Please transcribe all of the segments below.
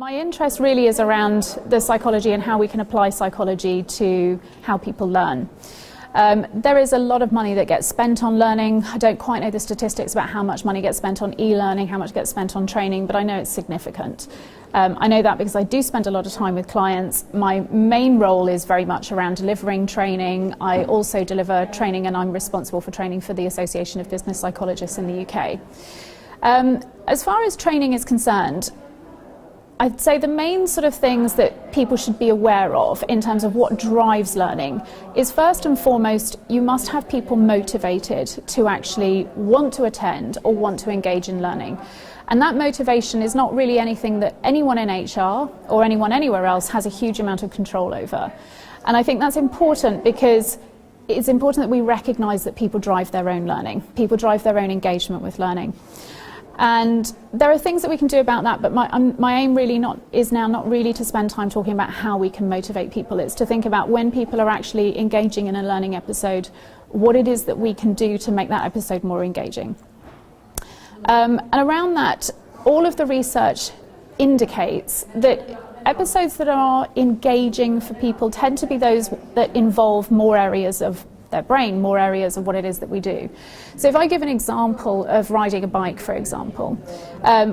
My interest really is around the psychology and how we can apply psychology to how people learn. There is a lot of money that gets spent on learning. I don't quite know the statistics about how much money gets spent on e-learning, how much gets spent on training, but I know it's significant. I know that because I do spend a lot of time with clients. My main role is very much around delivering training. I also deliver training, and I'm responsible for training for the Association of Business Psychologists in the UK. As far as training is concerned, I'd say the main sort of things that people should be aware of in terms of what drives learning is, first and foremost, you must have people motivated to actually want to attend or want to engage in learning. And that motivation is not really anything that anyone in HR or anyone anywhere else has a huge amount of control over. And I think that's important because it's important that we recognise that people drive their own learning, people drive their own engagement with learning. And there are things that we can do about that, but my aim really is now not really to spend time talking about how we can motivate people. It's to think about when people are actually engaging in a learning episode, what it is that we can do to make that episode more engaging. And around that, all of the research indicates that episodes that are engaging for people tend to be those that involve more areas of their brain, more areas of what it is that we do. So if I give an example of riding a bike, for example,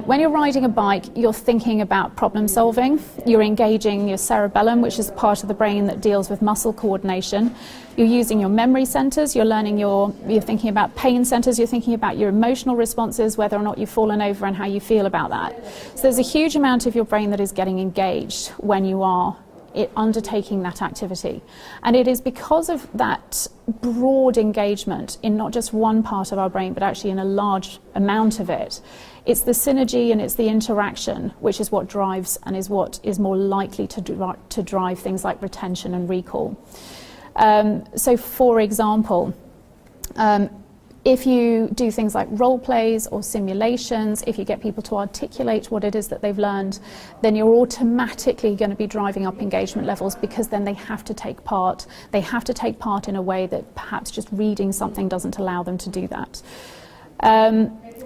when you're riding a bike, you're thinking about problem solving, you're engaging your cerebellum, which is part of the brain that deals with muscle coordination, you're using your memory centers, you're thinking about pain centers, you're thinking about your emotional responses, whether or not you've fallen over and how you feel about that. So there's a huge amount of your brain that is getting engaged when you are undertaking that activity. And it is because of that broad engagement in not just one part of our brain, but actually in a large amount of it. It's the synergy and it's the interaction which is what drives and is what is more likely to drive things like retention and recall. So for example, if you do things like role plays or simulations, if you get people to articulate what it is that they've learned, then you're automatically going to be driving up engagement levels, because then they have to take part. They have to take part in a way that perhaps just reading something doesn't allow them to do that.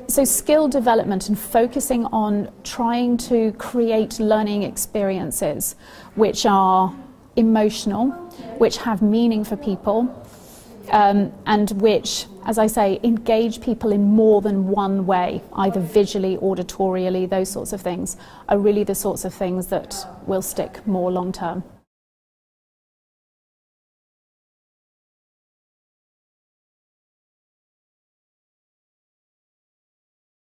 So skill development and focusing on trying to create learning experiences which are emotional, which have meaning for people, and which, as I say, engage people in more than one way, either visually, auditorially, those sorts of things, are really the sorts of things that will stick more long term.